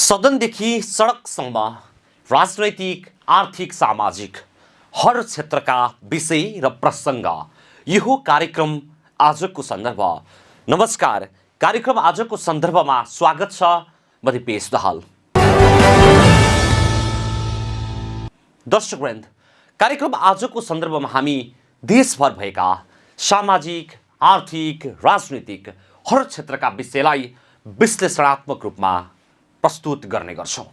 सदनदेखि सडकसम्म राजनैतिक, आर्थिक, सामाजिक हर क्षेत्रका विषय र प्रसङ्ग यो कार्यक्रम आजको सन्दर्भ। नमस्कार, कार्यक्रम आजको सन्दर्भमा स्वागत छ। म दिपेश दाहाल। दर्शकवृन्द, कार्यक्रम आजको सन्दर्भमा हामी देशभर भएका सामाजिक, आर्थिक, राजनीतिक हर क्षेत्रका विषयलाई विश्लेषणात्मक रूपमा प्रस्तुत गर्ने गर्छौं।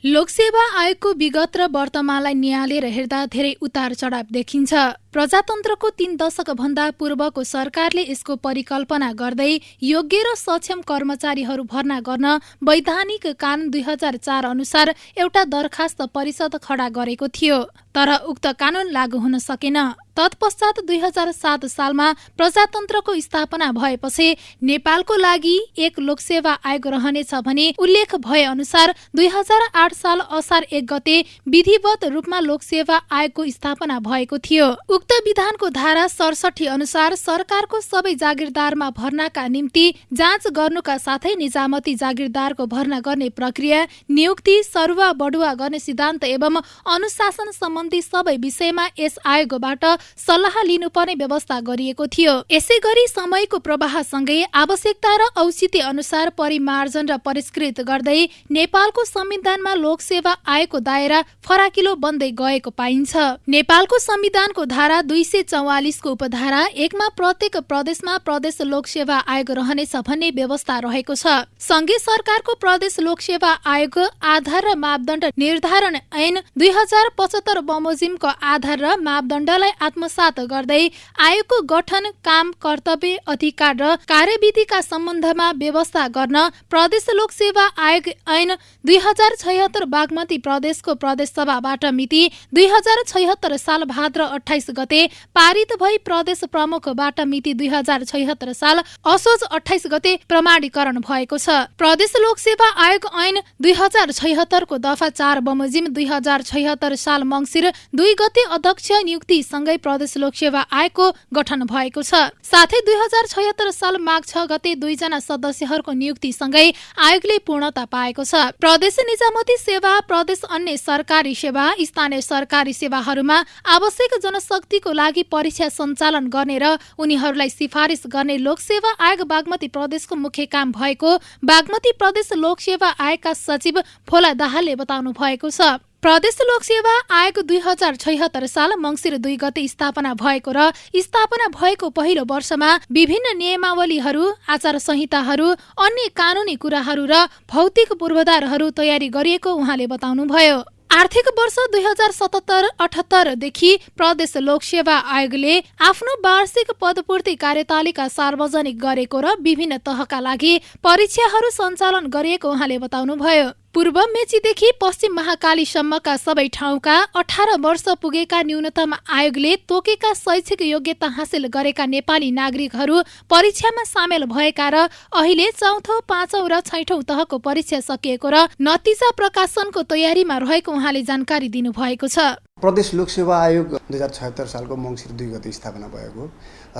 लोकसेवा आयोगको विगत र वर्तमानलाई निहालेर हेर्दा धेरै उतार चढाव देखिन्छ। प्रजातन्त्रको 3 दशक भन्दा पूर्वको सरकारले यसको परिकल्पना गर्दै योग्य र सक्षम कर्मचारीहरू भर्ना गर्न वैधानिक कानून 2004 अनुसार एउटा दरखास्त परिषद खडा गरेको थियो, तर उक्त कानून लागू हुन सकेन। तत्पश्चात 2007 सालमा प्रजातन्त्रको स्थापना भएपछि नेपालको लागि एक लोकसेवा आयोग रहनेछ भनी उल्लेख भए अनुसार 2008 साल असार 1 गते विधिवत रूपमा लोकसेवा आयोगको स्थापना भएको थियो। उक्त विधानको धारा 67 अनुसार सरकारको सबै जागिरदारमा भर्नाका निम्ति जाँच गर्नुका साथै निजामती जागिरदारको भर्ना गर्ने प्रक्रिया, नियुक्ति, सरुवा बढुवा गर्ने सिद्धान्त एवं अनुशासन सम्बन्धी सबै विषयमा यस आयोगबाट सल्लाह लिनुपर्ने व्यवस्था गरिएको थियो। यसै गरी समयको प्रवाहसँगै आवश्यकता र औचित्य अनुसार परिमार्जन र परिष्कृत गर्दै नेपालको संविधानमा लोकसेवा आयोगको दायरा फराकिलो बन्दै गएको पाइन्छ। नेपालको संविधानको धारा 244 को उपधारा 1 मा प्रत्येक प्रदेशमा प्रदेश लोकसेवा आयोग रहनेछ भन्ने व्यवस्था रहेको छ। संघीय सरकारको प्रदेश लोकसेवा आयोग आधार र मापदण्ड निर्धारण ऐन 2075 बमोजिमको आधार र मापदण्डलाई आत्मसात गर्दै आयोगको गठन, काम, कर्तव्य, अधिकार र कार्यविधिका सम्बन्धमा व्यवस्था गर्न प्रदेश लोकसेवा आयोग ऐन 2076 बागमती प्रदेशको प्रदेश सभाबाट मिति 2076 साल भाद्र 28 गते पारित भई प्रदेश प्रमुखबाट मिति 2076 साल असोज 28 गते प्रमाणीकरण भएको छ। प्रदेश लोकसेवा आयोग ऐन 2076 को दफा 4 बमोजिम 2076 साल मङ्सिर 2 गते अध्यक्ष नियुक्ति सँगै प्रदेश लोकसेवा आयोगको गठन भएको छ। साथै 2076 साल माघ 6 गते 2 जना सदस्यहरूको नियुक्ति सँगै आयोगले पूर्णता पाएको छ। प्रदेश निजामती सेवा, प्रदेश अन्य सरकारी सेवा, स्थानीय सरकारी सेवाहरूमा आवश्यक जनशक्तिको लागि परीक्षा सञ्चालन गर्ने र उनीहरूलाई सिफारिस गर्ने लोकसेवा आयोग बागमती प्रदेशको मुख्य काम भएको बागमती प्रदेश लोकसेवा आयोगका सचिव भोला दाहालले बताउनु भएको छ। प्रदेश लोकसेवा आयोग 2076 साल मङ्सिर 2 गते स्थापना भएको र स्थापना भएको पहिलो वर्षमा विभिन्न नियमावलीहरू, आचार संहिताहरू, अन्य कानूनी कुराहरू र भौतिक पूर्वाधारहरू तयारी गरिएको उहाँले बताउनुभयो। आर्थिक वर्ष 2077-78 देखि प्रदेश लोकसेवा आयोगले आफ्नो वार्षिक पदपूर्ति कार्यतालिका सार्वजनिक गरेको र विभिन्न तहका लागि परीक्षाहरू सञ्चालन गरिएको उहाँले बताउनुभयो। पूर्व मेचीदेखि पश्चिम महाकालीसम्मका सबै ठाउँका 18 वर्ष पुगेका न्यूनतम आयोगले तोकेका शैक्षिक योग्यता हासिल गरेका नेपाली नागरिकहरू परीक्षामा सामेल भएका र अहिले 4औं, 5औं र 6औं तहको परीक्षा सकिएको र नतिजा प्रकाशनको तयारीमा रहेको उहाँले जानकारी दिनुभएको छ। प्रदेश लोकसेवा आयोग 2076 सालको मङ्सिर 2 गते स्थापना भएको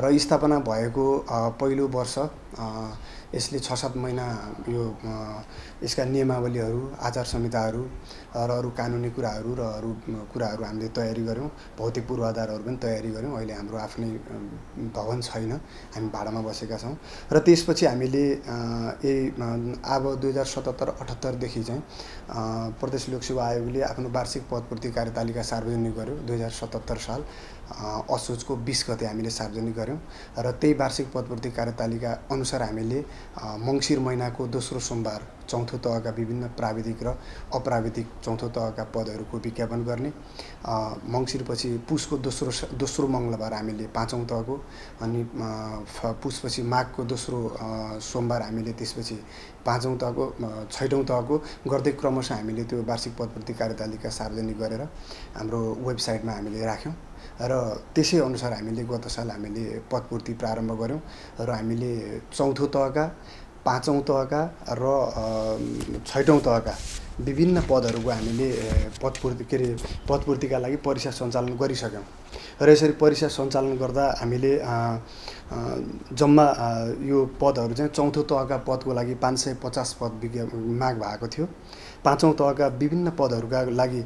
र स्थापना भएको पहिलो वर्ष यसले 6-7 महिना यो यसका नियमावलीहरू, आचार संहिताहरू र अरू कानुनी कुराहरू र अरू कुराहरू हामीले तयारी गऱ्यौँ। भौतिक पूर्वाधारहरू पनि तयारी गऱ्यौँ। अहिले हाम्रो आफ्नै भवन छैन, हामी भाडामा बसेका छौँ र त्यसपछि हामीले अब 2077-78 देखि चाहिँ प्रदेश लोकसेवा आयोगले आफ्नो वार्षिक पदपूर्ति कार्यतालिका सार्वजनिक गर्यो। 2077 साल असोजको 20 गते हामीले सार्वजनिक गऱ्यौँ र त्यही वार्षिक पदपूर्ति कार्यतालिका अनुसार हामीले मङ्सिर महिनाको दोस्रो सोमबार 4औं तहका विभिन्न प्राविधिक र अप्राविधिक 4औं तहका पदहरूको विज्ञापन गर्ने, मङ्सिरपछि पुसको दोस्रो मङ्गलबार हामीले 5औं तहको, अनि पुसपछि माघको दोस्रो सोमबार हामीले त्यसपछि 5औं तहको, 6औं तहको गर्दै क्रमशः हामीले त्यो वार्षिक पदपूर्ति कार्यतालिका सार्वजनिक गरेर हाम्रो वेबसाइटमा हामीले राख्यौँ र त्यसै अनुसार हामीले गत साल हामीले पदपूर्ति प्रारम्भ गऱ्यौँ र हामीले 4औं तहका, 5औं तहका र 6औं तहका विभिन्न पदहरूको हामीले पदपूर्तिका लागि परीक्षा सञ्चालन गरिसक्यौँ र यसरी परीक्षा सञ्चालन गर्दा हामीले जम्मा यो पदहरू चाहिँ चौथो तहका पदको लागि 550 पद माग भएको थियो। पाँचौँ तहका विभिन्न पदहरूका लागि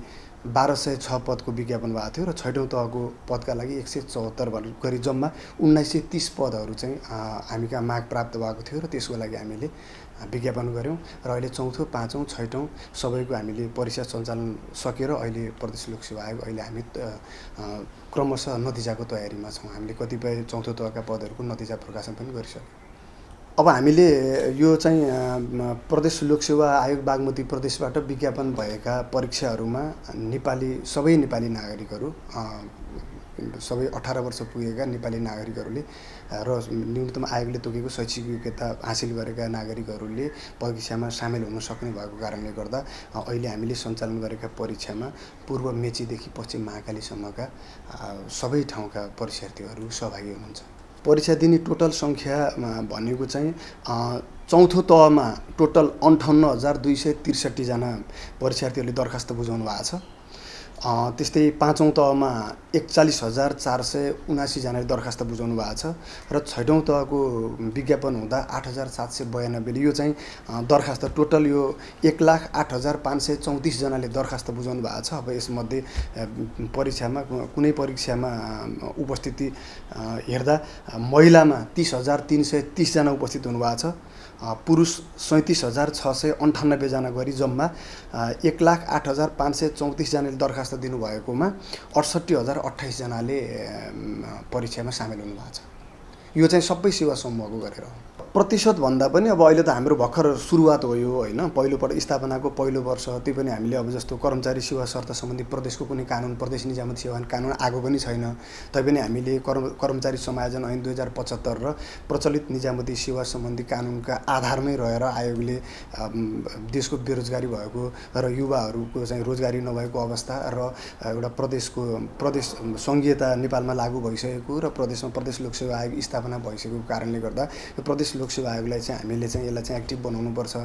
1206 पदको विज्ञापन भएको थियो र छैटौँ तहको पदका लागि 174 गरी जम्मा 1930 पदहरू चाहिँ हामी कहाँ माग प्राप्त भएको थियो र त्यसको लागि हामीले विज्ञापन गऱ्यौँ र अहिले चौथो, पाँचौँ, छैटौँ सबैको हामीले परीक्षा सञ्चालन सकेर अहिले प्रदेश लोकसेवा आयोग अहिले हामी क्रमशः नतिजाको तयारीमा छौँ। हामीले कतिपय चौथो तहका पदहरूको नतिजा प्रकाशन पनि गरिसक्यौँ। अब हामीले यो चाहिँ प्रदेश लोकसेवा आयोग बागमती प्रदेशबाट विज्ञापन भएका परीक्षाहरूमा सबै नेपाली नागरिकहरू सबै 18 वर्ष पुगेका नेपाली नागरिकहरूले र न्यूनतम आयोगले तोकेको शैक्षिक योग्यता हासिल गरेका नागरिकहरूले परीक्षामा सामेल हुन सक्ने भएको कारणले गर्दा अहिले हामीले सञ्चालन गरेका परीक्षामा पूर्व मेचीदेखि पश्चिम महाकालीसम्मका सबै ठाउँका परीक्षार्थीहरू सहभागी हुनुहुन्छ। परीक्षा दिने टोटल सङ्ख्या भनेको चाहिँ चौथो तहमा टोटल 58,263 जना परीक्षार्थीहरूले दरखास्त बुझाउनु भएको छ। त्यस्तै पाँचौँ तहमा 41,479 जनाले दरखास्त बुझाउनु भएको छ र छैटौँ तहको विज्ञापन हुँदा 8,792ले यो चाहिँ दरखास्त टोटल यो 1,08,534 जनाले दरखास्त बुझाउनु भएको छ। अब यसमध्ये परीक्षामा कुनै परीक्षामा उपस्थिति हेर्दा महिलामा 30,330 जना उपस्थित हुनुभएको छ, पुरुष 37,698 जना गरी जम्मा 1,08,534 जनाले दरखास्त दिनुभएकोमा 68,028 जनाले परीक्षामा सामेल हुनुभएको छ। यो चाहिँ सबै सेवा समूहको गरेर प्रतिशत भन्दा पनि अब अहिले त हाम्रो भर्खर सुरुवात हो यो हैन, पहिलोपटक स्थापनाको पहिलो वर्ष, त्यो पनि हामीले अब जस्तो कर्मचारी सेवा शर्त सम्बन्धी प्रदेशको कुनै कानुन, प्रदेश निजामती सेवा कानुन आएको पनि छैन। तैपनि हामीले कर्मचारी समायोजन ऐन 2075 र प्रचलित निजामती सेवा सम्बन्धी कानुनका आधारमै रहेर आयोगले देशको बेरोजगारी भएको र युवाहरूको चाहिँ रोजगारी नभएको अवस्था र एउटा प्रदेश संघीयता नेपालमा लागू भइसकेको र प्रदेशमा प्रदेश लोकसेवा आयोग स्थापना भइसकेको कारणले गर्दा यो प्रदेश लोकसेवा आयोगलाई चाहिँ हामीले चाहिँ यसलाई चाहिँ एक्टिभ बनाउनुपर्छ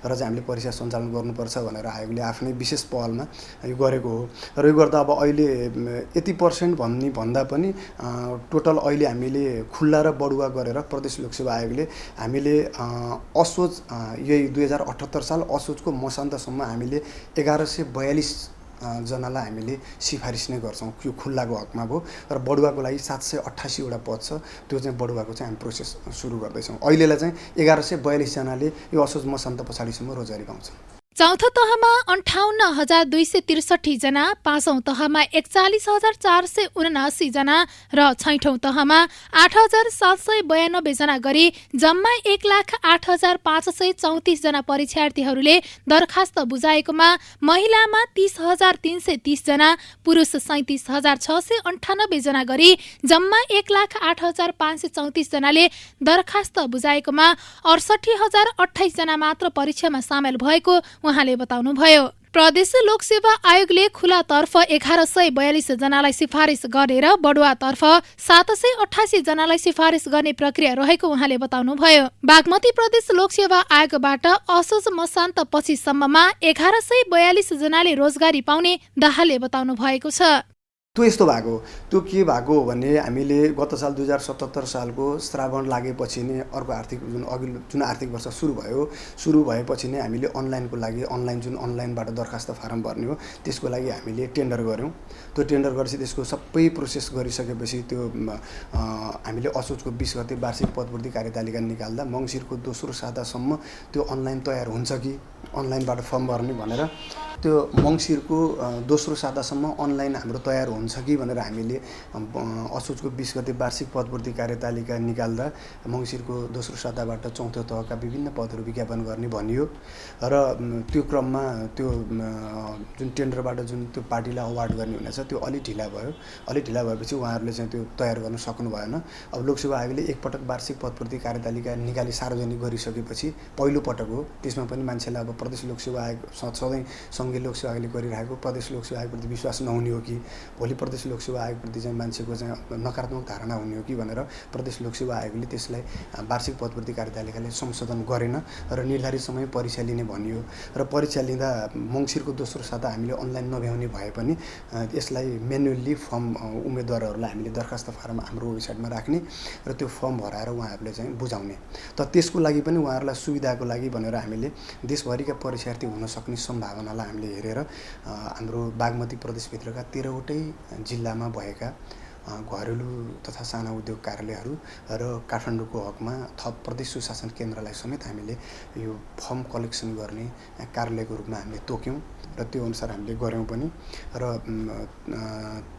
र चाहिँ हामीले परीक्षा सञ्चालन गर्नुपर्छ भनेर आयोगले आफ्नै विशेष पहलमा यो गरेको हो। र यो गर्दा अब अहिले यति % भन्दा पनि टोटल अहिले हामीले खुल्ला र बढुवा गरेर प्रदेश लोकसेवा आयोगले हामीले असोज यही 2078 साल असोजको मसान्तसम्म हामीले 1142 जनालाई हामीले सिफारिस नै गर्छौँ। यो खुल्लाको हकमा भयो र बढुवाको लागि 788 वटा पद छ, त्यो चाहिँ बढुवाको चाहिँ हामी प्रोसेस सुरु गर्दैछौँ। अहिलेलाई चाहिँ 1142 जनाले यो असोज मसान्त पछाडिसम्म रोजगारी पाउँछ। चौथो तहमा 58,263 जना, पाँचौं तहमा 41,479 जना र छैठौं तहमा 8,792 जना गरी जम्मा 1,08,534 जना परीक्षार्थीहरूले दरखास्त बुझाएकोमा महिलामा 30,330 जना, पुरुष 37,698 जना गरी जम्मा 1,08,534 जनाले दरखास्त बुझाएकोमा 68,028 जना मात्र परीक्षामा सामेल भएको उहाँले बताउनुभयो। प्रदेश लोकसेवा आयोगले खुलातर्फ 1142 जनालाई सिफारिस गरेर बढुवातर्फ 788 जनालाई सिफारिस गर्ने प्रक्रिया रहेको उहाँले बताउनुभयो। बागमती प्रदेश लोकसेवा आयोगबाट असोज मसान्त पछिसम्ममा 1142 जनाले रोजगारी पाउने दाहालले बताउनु भएको छ। त्यो यस्तो भएको त्यो के भएको हो भने हामीले गत साल 2077 सालको श्रावण लागेपछि नै अर्को आर्थिक जुन आर्थिक वर्ष सुरु भएपछि नै हामीले अनलाइनको लागि अनलाइनबाट दरखास्त फारम भर्ने हो, त्यसको लागि हामीले टेन्डर गऱ्यौँ। त्यो टेन्डर गरेपछि त्यसको सबै प्रोसेस गरिसकेपछि त्यो हामीले असोजको 20 गते वार्षिक पदपूर्ति कार्यतालिका निकाल्दा मङ्सिरको दोस्रो सातासम्म त्यो अनलाइन तयार हुन्छ कि अनलाइनबाट फर्म भर्ने भनेर त्यो मङ्सिरको दोस्रो सातासम्म अनलाइन हाम्रो तयार हुन्छ कि भनेर हामीले असोजको 20 गते वार्षिक पदपूर्ति कार्यतालिका निकाल्दा मङ्सिरको दोस्रो साताबाट चौथो तहका विभिन्न पदहरू विज्ञापन गर्ने भनियो र त्यो क्रममा त्यो जुन टेन्डरबाट जुन त्यो पार्टीलाई अवार्ड गर्ने हुनेछ त्यो अलि ढिला भएपछि उहाँहरूले चाहिँ त्यो तयार गर्न सक्नु भएन। अब लोकसेवा आयोगले एकपटक वार्षिक पदपूर्ति कार्यतालिका निकाली सार्वजनिक गरिसकेपछि पहिलो पटक हो, त्यसमा पनि मान्छेलाई अब प्रदेश लोकसेवा आयोग सधैँ सङ्घीय लोकसेवा आयोगले गरिरहेको प्रदेश लोकसेवा आयोगप्रति विश्वास नहुने हो कि भोलि प्रदेश लोकसेवा आयोगप्रति चाहिँ मान्छेको चाहिँ नकारात्मक धारणा हुने हो कि भनेर प्रदेश लोकसेवा आयोगले त्यसलाई वार्षिक पदपूर्ति कार्यतालिकाले संशोधन गरेन र निर्धारित समय परीक्षा लिने भनियो र परीक्षा लिँदा मङ्सिरको दोस्रो साता हामीले अनलाइन नभ्याउने भए पनि यसलाई म्यानुअल्ली फर्म उम्मेदवारहरूलाई हामीले दरखास्त फारम हाम्रो वेबसाइटमा राख्ने र त्यो फर्म भराएर उहाँहरूले चाहिँ बुझाउने। त त्यसको लागि पनि उहाँहरूलाई सुविधाको लागि भनेर हामीले देशभरिका परीक्षार्थी हुन सक्ने सम्भावनालाई हामीले हेरेर हाम्रो बागमती प्रदेशभित्रका 13वटै जिल्लामा भएका घरेलु तथा साना उद्योग कार्यालयहरू र काठमाडौँको हकमा थप प्रदेश सुशासन केन्द्रलाई समेत हामीले यो फर्म कलेक्सन गर्ने कार्यालयको रूपमा हामीले तोक्यौँ र त्यो अनुसार हामीले गऱ्यौँ पनि। र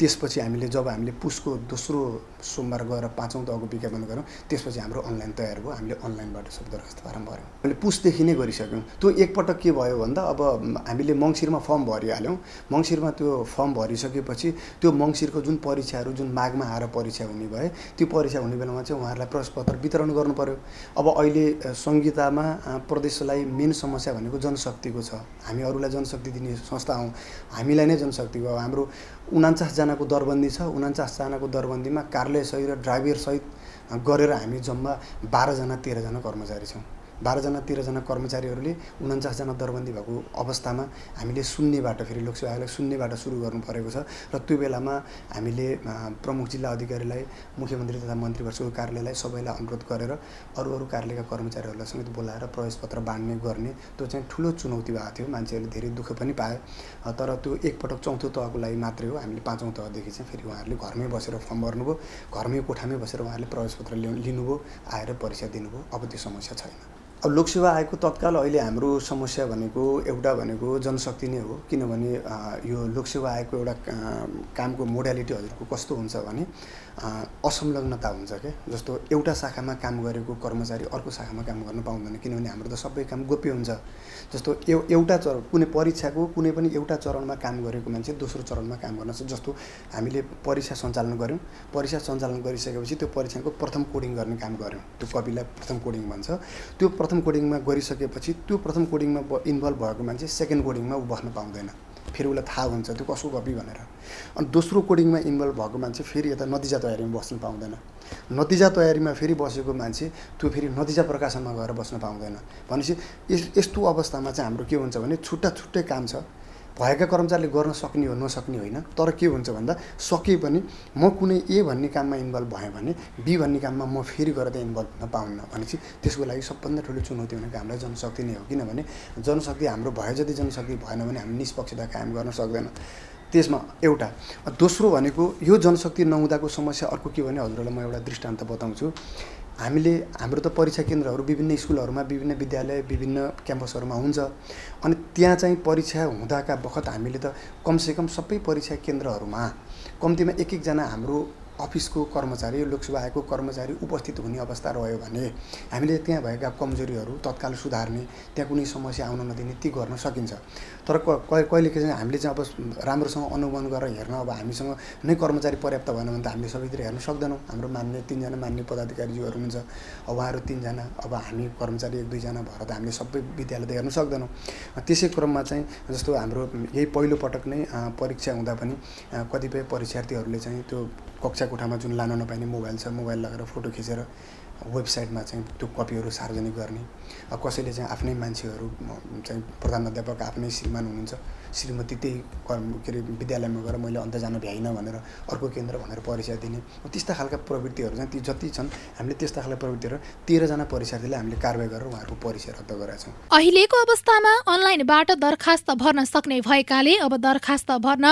त्यसपछि हामीले जब हामीले पुसको दोस्रो सोमबार गएर 5औँ तहको विज्ञापन गऱ्यौँ त्यसपछि हाम्रो अनलाइन तयार भयो। हामीले अनलाइनबाट सब दरखास्त फारम भर्यौँ। हामीले पुसदेखि नै गरिसक्यौँ। त्यो एकपटक के भयो भन्दा अब हामीले मङ्सिरमा फर्म भरिहाल्यौँ। मङ्सिरमा त्यो फर्म भरिसकेपछि त्यो मङ्सिरको जुन परीक्षाहरू जुन माघमा आएर परीक्षा हुने भए त्यो परीक्षा हुने बेलामा चाहिँ उहाँहरूलाई प्रवेशपत्र वितरण गर्नु पर्यो। अब अहिले संहितामा प्रदेशलाई मेन समस्या भनेको जनशक्तिको छ। हामी अरूलाई जनशक्ति दिने संस्था हौँ, हामीलाई नै जनशक्तिको अब हाम्रो 49 जनाको दरबन्दी छ। 49 जनाको दरबन्दीमा कार्यालयसहित र ड्राइभरसहित गरेर हामी जम्मा 12 जना 13 जना कर्मचारी छौँ। 12 जना 13 जना कर्मचारीहरूले 49 जना दरबन्दी भएको अवस्थामा हामीले शून्यबाट फेरि लोकसेवा आयोगलाई शून्यबाट सुरु गर्नु परेको छ। र त्यो बेलामा हामीले प्रमुख जिल्ला अधिकारीलाई, मुख्यमन्त्री तथा मन्त्रीवर्गको कार्यालयलाई सबैलाई अनुरोध गरेर अरू कार्यालयका कर्मचारीहरूलाई समेत बोलाएर प्रवेशपत्र बाँड्ने गर्ने त्यो चाहिँ ठुलो चुनौती भएको थियो। मान्छेहरूले धेरै दुःख पनि पाए। तर त्यो एकपटक 4औँ तहको लागि मात्रै हो। हामीले 5औँ तहदेखि चाहिँ फेरि उहाँहरूले घरमै बसेर फर्म भर्नुभयो, घरमै कोठामै बसेर उहाँहरूले प्रवेशपत्र लिनुभयो, आएर परीक्षा दिनुभयो। अब त्यो समस्या छैन। अब लोकसेवा आयोगको तत्काल अहिले हाम्रो समस्या भनेको एउटा भनेको जनशक्ति नै हो। किनभने यो लोकसेवा आयोगको एउटा कामको मोडालिटी हजुरको कस्तो हुन्छ भने असंलग्नता हुन्छ के। जस्तो एउटा शाखामा काम गरेको कर्मचारी अर्को शाखामा काम गर्न पाउँदैन, किनभने हाम्रो त सबै काम गोप्य हुन्छ। जस्तो एउटा कुनै परीक्षाको कुनै पनि एउटा चरणमा काम गरेको मान्छे दोस्रो चरणमा काम गर्न सक्छ। जस्तो हामीले परीक्षा सञ्चालन गऱ्यौँ, परीक्षा सञ्चालन गरिसकेपछि त्यो परीक्षाको प्रथम कोडिङ गर्ने काम गऱ्यौँ। त्यो कपीलाई प्रथम कोडिङ भन्छ। त्यो प्रथम कोडिङमा गरिसकेपछि त्यो प्रथम कोडिङमा इन्भल्भ भएको मान्छे सेकेन्ड कोडिङमा ऊ बस्न पाउँदैन। फेरि उसलाई थाहा हुन्छ त्यो कसको कपी भनेर। अनि दोस्रो कोडिङमा इन्भल्भ भएको मान्छे फेरि यता नतिजा तयारीमा बस्न पाउँदैन। नतिजा तयारीमा फेरि बसेको मान्छे त्यो फेरि नतिजा प्रकाशनमा गएर बस्न पाउँदैन। भनेपछि यस्तो अवस्थामा चाहिँ हाम्रो के हुन्छ भने छुट्टा छुट्टै काम छ। भएका कर्मचारीले गर्न सक्ने हो नसक्ने होइन। तर के हुन्छ भन्दा सके पनि म कुनै ए भन्ने काममा इन्भल्भ भएँ भने बी भन्ने काममा म फेरि गएर त्यहाँ इन्भल्भ हुन पाउन्न। भनेपछि त्यसको लागि सबभन्दा ठुलो चुनौती भनेको हामीलाई जनशक्ति नै हो। किनभने जनशक्ति हाम्रो भए जति जनशक्ति भएन भने हामी निष्पक्षता कायम गर्न सक्दैन। त्यसमा एउटा दोस्रो भनेको यो जनशक्ति नहुँदाको समस्या अर्को के भने हजुरहरूलाई म एउटा दृष्टान्त बताउँछु। हाम्रो त परीक्षा केन्द्रहरू विभिन्न स्कुलहरूमा, विभिन्न विद्यालय, विभिन्न क्याम्पसहरूमा हुन्छ। अनि त्यहाँ चाहिँ परीक्षा हुँदाका बखत हामीले त कमसेकम सबै परीक्षा केन्द्रहरूमा कम्तीमा एक जना हाम्रो अफिसको कर्मचारी, लोकसेवा आयोगको कर्मचारी उपस्थित हुने अवस्था रह्यो भने हामीले त्यहाँ भएका कमजोरीहरू तत्काल सुधार्ने, त्यहाँ कुनै समस्या आउन नदिने ती गर्न सकिन्छ। तर कहिले चाहिँ हामीले चाहिँ अब राम्रोसँग अनुगमन गरेर हेर्न अब हामीसँग नै कर्मचारी पर्याप्त भएन भने त हामीले सबैतिर हेर्न सक्दैनौँ। हाम्रो मान्य 3 जना मान्य पदाधिकारीज्यूहरू हुन्छ, अब उहाँहरू 3 जना, अब हामी कर्मचारी 1-2 जना भएर त हामीले सबै विद्यालय त हेर्न सक्दैनौँ। त्यसै क्रममा चाहिँ जस्तो हाम्रो यही पहिलो पटक नै परीक्षा हुँदा पनि कतिपय परीक्षार्थीहरूले चाहिँ त्यो कक्षा कोठामा जुन लान नपाइने मोबाइल छ, मोबाइल लगेर फोटो खिचेर वेबसाइटमा चाहिँ त्यो कपीहरू सार्वजनिक गर्ने। कसैले चाहिँ आफ्नै मान्छेहरू चाहिँ प्रधानाध्यापक आफ्नै श्रीमान हुनुहुन्छ, श्रीमती त्यही के अरे विद्यालयमा गएर मैले अन्त जान भ्याइनँ भनेर अर्को केन्द्र भनेर परीक्षा दिने। त्यस्ता खालका प्रवृत्तिहरू चाहिँ ती जति छन् हामीले त्यस्ता खालका प्रवृत्तिहरू 13 जना परीक्षार्थीले हामीले कारबाही गरेर उहाँहरूको परीक्षा रद्द गराएका छौँ। अहिलेको अवस्थामा अनलाइनबाट दरखास्त भर्न सक्ने भएकाले अब दरखास्त भर्न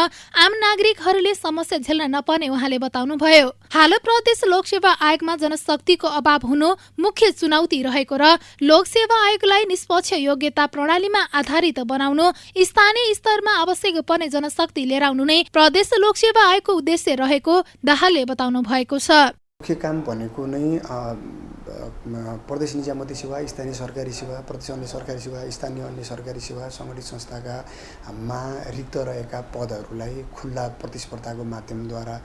आम नागरिकहरूले समस्या झेल्न नपर्ने उहाँले बताउनुभयो। हाल प्रदेश लोकसेवा आयोगमा जनशक्तिको अभाव हुनु मुख्य चुनौती रहेको र लोकसेवा आयोगलाई निष्पक्ष योग्यता प्रणालीमा आधारित बनाउनु, स्थानीय स्तरमा आवश्यक पर्ने जनशक्ति लिएर आउनु नै प्रदेश लोकसेवा आयोगको उद्देश्य रहेको दाहालले बताउनु भएको छ। मुख्य काम भनेको नै प्रदेश निजामती सेवा, स्थानीय सरकारी सेवा, प्रदेश अन्य सरकारी सेवा, स्थानीय अन्य सरकारी सेवा, सङ्गठित संस्थाका मा रिक्त रहेका पदहरूलाई खुल्ला प्रतिस्पर्धाको माध्यमद्वारा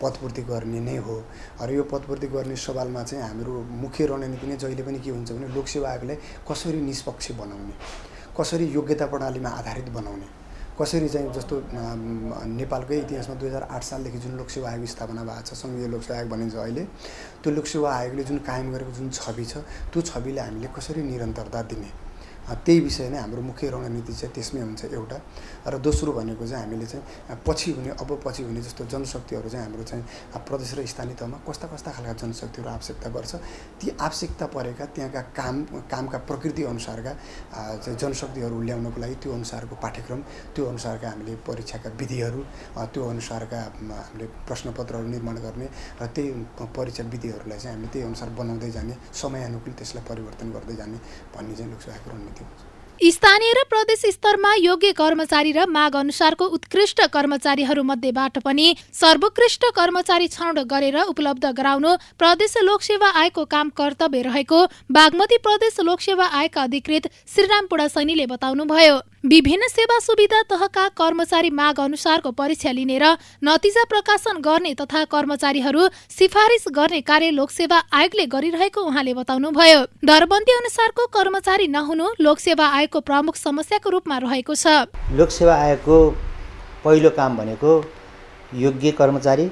पदपूर्ति गर्ने नै हो। र यो पदपूर्ति गर्ने सवालमा चाहिँ हाम्रो मुख्य रणनीति नै जहिले पनि के हुन्छ भने लोकसेवा आयोगलाई कसरी निष्पक्ष बनाउने, कसरी योग्यता प्रणालीमा आधारित बनाउने, कसरी चाहिँ जस्तो नेपालकै इतिहासमा 2008 सालदेखि जुन लोकसेवा आयोग स्थापना भएको छ, सङ्घीय लोकसेवा आयोग भनिन्छ अहिले, त्यो लोकसेवा आयोगले जुन कायम गरेको जुन छवि छ त्यो छविलाई हामीले कसरी निरन्तरता दिने, त्यही विषय नै हाम्रो मुख्य रणनीति चाहिँ त्यसमै हुन्छ एउटा। र दोस्रो भनेको चाहिँ हामीले चाहिँ पछि हुने जस्तो जनशक्तिहरू चाहिँ हाम्रो चाहिँ प्रदेश र स्थानीय तहमा कस्ता खालका जनशक्तिहरू आवश्यकता गर्छ, ती आवश्यकता परेका त्यहाँका कामका प्रकृति अनुसारका चाहिँ जनशक्तिहरू ल्याउनको लागि त्यो अनुसारको पाठ्यक्रम, त्यो अनुसारका हामीले परीक्षाका विधिहरू, त्यो अनुसारका हामीले प्रश्नपत्रहरू निर्माण गर्ने र त्यही परीक्षा विधिहरूलाई चाहिँ हामीले त्यही अनुसार बनाउँदै जाने, समयानुकूल त्यसलाई परिवर्तन गर्दै जाने भन्ने चाहिँ लोकसेवाको रणनीति। स्थानीय र प्रदेश स्तरमा योग्य कर्मचारी र माग अनुसारको उत्कृष्ट कर्मचारीहरू मध्येबाट पनि सर्वोत्कृष्ट कर्मचारी छनौट गरेर उपलब्ध गराउनु प्रदेश लोकसेवा आयोगको काम कर्तव्य रहेको बागमती प्रदेश लोकसेवा आयोगका अधिकृत श्रीराम पुडासैनीले बताउनुभयो। विभिन्न सेवा सुविधा तहका कर्मचारी माग अनुसारको परीक्षा लिने र नतिजा प्रकाशन गर्ने तथा कर्मचारीहरू सिफारिस गर्ने कार्य लोकसेवा आयोगले गरिरहेको उहाँले बताउनुभयो। दरबन्दी अनुसारको कर्मचारी नहुनु लोकसेवा आयोगको प्रमुख समस्याको रूपमा रहेको छ। लोकसेवा आयोगको पहिलो काम भनेको योग्य कर्मचारी,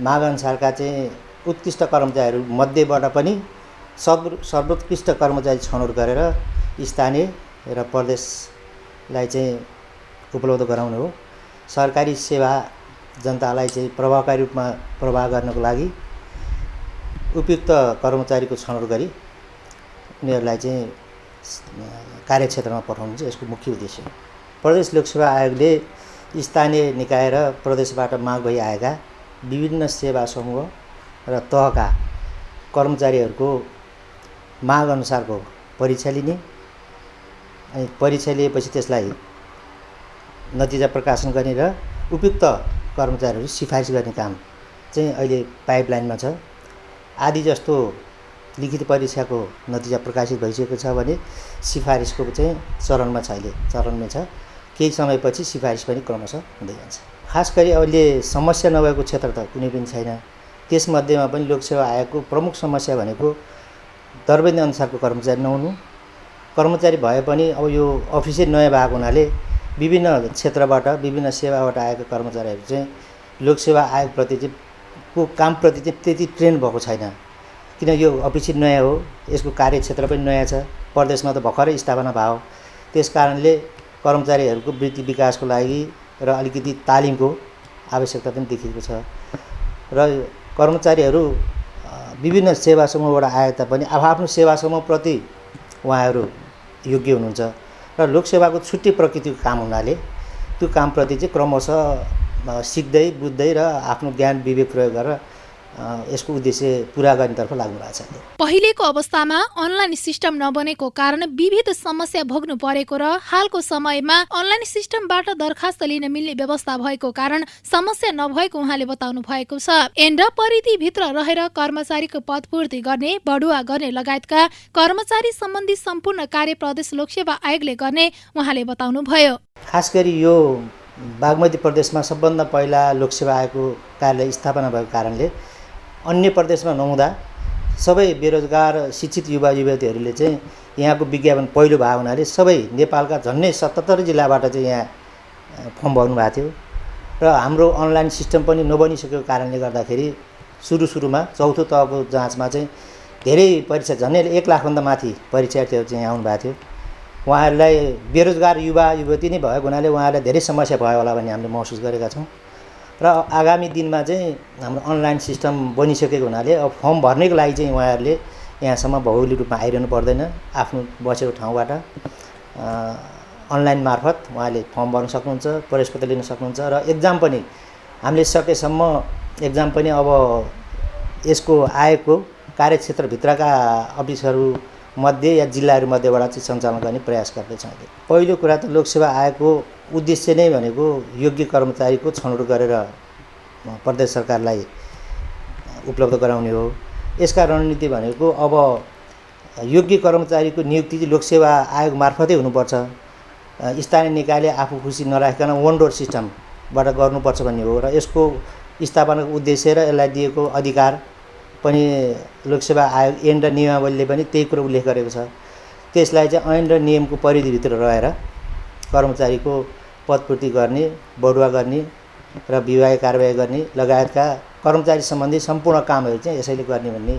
माग अनुसारका चाहिँ उत्कृष्ट कर्मचारीहरू मध्येबाट पनि सर्वोत्कृष्ट कर्मचारी छनौट गरेर स्थानीय र प्रदेशलाई चाहिँ उपलब्ध गराउनु हो। सरकारी सेवा जनतालाई चाहिँ प्रभावकारी रूपमा प्रवाह गर्नको लागि उपयुक्त कर्मचारीको छनौट गरी उनीहरूलाई चाहिँ कार्यक्षेत्रमा पठाउनु चाहिँ यसको मुख्य उद्देश्य हो। प्रदेश लोकसेवा आयोगले स्थानीय निकाय र प्रदेशबाट माग भइआएका विभिन्न सेवा समूह र तहका कर्मचारीहरूको माग अनुसारको परीक्षा लिने, अनि परीक्षा लिएपछि त्यसलाई नतिजा प्रकाशन गर्ने र उपयुक्त कर्मचारीहरू सिफारिस गर्ने काम चाहिँ अहिले पाइपलाइनमा छ। आदि जस्तो लिखित परीक्षाको नतिजा प्रकाशित भइसकेको छ भने सिफारिसको चाहिँ चरणमै छ। केही समयपछि सिफारिस पनि क्रमशः हुँदै जान्छ। खास गरी अहिले समस्या नभएको क्षेत्र त कुनै पनि छैन। त्यसमध्येमा पनि लोकसेवा आयोगको प्रमुख समस्या भनेको दरबन्दी अनुसारको कर्मचारी नहुनु। कर्मचारी भए पनि अब यो अफिसै नयाँ भएको हुनाले विभिन्न क्षेत्रबाट विभिन्न सेवाबाट आएका कर्मचारीहरू चाहिँ लोकसेवा आयोगप्रति चाहिँ कामप्रति चाहिँ त्यति ट्रेन भएको छैन। किन यो अफिस नयाँ हो, यसको कार्यक्षेत्र पनि नयाँ छ, प्रदेशमा त भर्खरै स्थापना भयो। त्यस कारणले कर्मचारीहरूको वृत्ति विकासको लागि र अलिकति तालिमको आवश्यकता पनि देखिएको छ। र कर्मचारीहरू विभिन्न सेवा समूहबाट आए तापनि आफ्नो सेवा समूहप्रति उहाँहरू योग्य हुनुहुन्छ र लोकसेवाको छुट्टै प्रकृतिको काम हुनाले त्यो कामप्रति चाहिँ क्रमशः सिक्दै बुझ्दै र आफ्नो ज्ञान विवेक प्रयोग गरेर यसको उद्देश्य पूरा गर्नेतर्फ लाग्नु भएको छ। पहिलेको अवस्थामा अनलाइन सिस्टम नबनेको कारण विविध समस्या भोग्नु परेको र हालको समयमा अनलाइन सिस्टमबाट दरखास्त लिन मिल्ने व्यवस्था भएको कारण समस्या नभएको उहाँले बताउनु भएको छ। एन्ड परिधिभित्र रहेर कर्मचारीको पदपूर्ति गर्ने, बढुवा गर्ने लगायतका कर्मचारी सम्बन्धी सम्पूर्ण कार्य प्रदेश लोकसेवा आयोगले गर्ने उहाँले बताउनुभयो। खास गरी यो बागमती प्रदेशमा सबभन्दा पहिला लोकसेवा आयोगको कार्यालय स्थापना भएको कारणले अन्य प्रदेशमा नहुँदा सबै बेरोजगार शिक्षित युवा युवतीहरूले चाहिँ यहाँको विज्ञापन पहिलो भएको हुनाले सबै नेपालका झन्डै 77 जिल्लाबाट चाहिँ यहाँ फर्म भर्नु भएको थियो र हाम्रो अनलाइन सिस्टम पनि नबनिसकेको कारणले गर्दाखेरि सुरुमा चौथो तहको जाँचमा चाहिँ धेरै परीक्षा झन्डै 1 लाखभन्दा माथि परीक्षार्थीहरू चाहिँ यहाँ आउनुभएको थियो। उहाँहरूलाई बेरोजगार युवा युवती नै भएको हुनाले उहाँहरूलाई धेरै समस्या भयो होला भन्ने हामीले महसुस गरेका छौँ र आगामी दिनमा चाहिँ हाम्रो अनलाइन सिस्टम बनिसकेको हुनाले अब फर्म भर्नेको लागि चाहिँ उहाँहरूले यहाँसम्म भौगोलिक रूपमा आइरहनु पर्दैन। आफ्नो बसेको ठाउँबाट अनलाइन मार्फत उहाँले फर्म भर्न सक्नुहुन्छ, प्रवेशपत्र लिन सक्नुहुन्छ र एक्जाम पनि हामीले सकेसम्म एक्जाम पनि अब यसको आयोगको कार्यक्षेत्रभित्रका अफिसहरू मध्ये या जिल्लाहरू मध्येबाट चाहिँ सञ्चालन गर्ने प्रयास गर्दैछौँ। पहिलो कुरा त लोकसेवा आयोगको उद्देश्य नै भनेको योग्य कर्मचारीको छनौट गरेर प्रदेश सरकारलाई उपलब्ध गराउने हो। यसका रणनीति भनेको अब योग्य कर्मचारीको नियुक्ति चाहिँ लोकसेवा आयोग मार्फतै हुनुपर्छ। स्थानीय निकायले आफू खुसी नराखिकन वन डोर सिस्टमबाट गर्नुपर्छ भन्ने हो र यसको स्थापनाको उद्देश्य र यसलाई दिएको अधिकार पनि लोकसेवा आयोग ऐन र नियमावलीले पनि त्यही कुरो उल्लेख गरेको छ। त्यसलाई चाहिँ ऐन र नियमको परिधिभित्र रहेर कर्मचारीको पदपूर्ति गर्ने, बढुवा गर्ने र विभागीय कारबाही गर्ने लगायतका कर्मचारी सम्बन्धी सम्पूर्ण कामहरू चाहिँ यसैले गर्ने भन्ने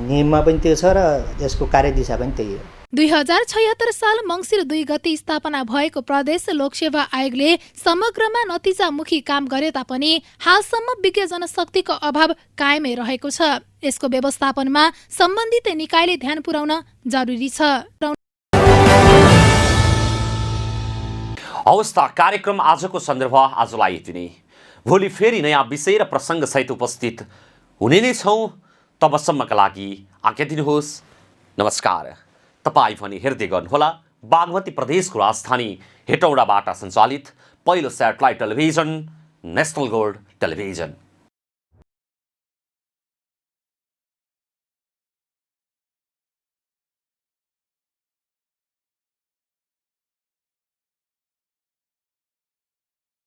नियममा पनि त्यो छ र यसको कार्यदिशा पनि त्यही हो। 2076 साल मङ्सिर 2 गते स्थापना भएको प्रदेश लोकसेवा आयोगले समग्रमा नतिजामुखी काम गरे तापनि हालसम्म विज्ञ जनशक्तिको अभाव कायमै रहेको छ। यसको व्यवस्थापनमा सम्बन्धित निकायले ध्यान पुर्याउन जरुरी छ। अवस्था कार्यक्रम आजको सन्दर्भ आजलाई यति नै। भोलि फेरि नयाँ विषय र प्रसङ्गसहित उपस्थित हुने नै छौँ। तबसम्मका लागि आज्ञा दिनुहोस्। नमस्कार। तपाईँ पनि हेर्दै गर्नुहोला बागमती प्रदेशको राजधानी हेटौडाबाट सञ्चालित पहिलो satellite television national gold television.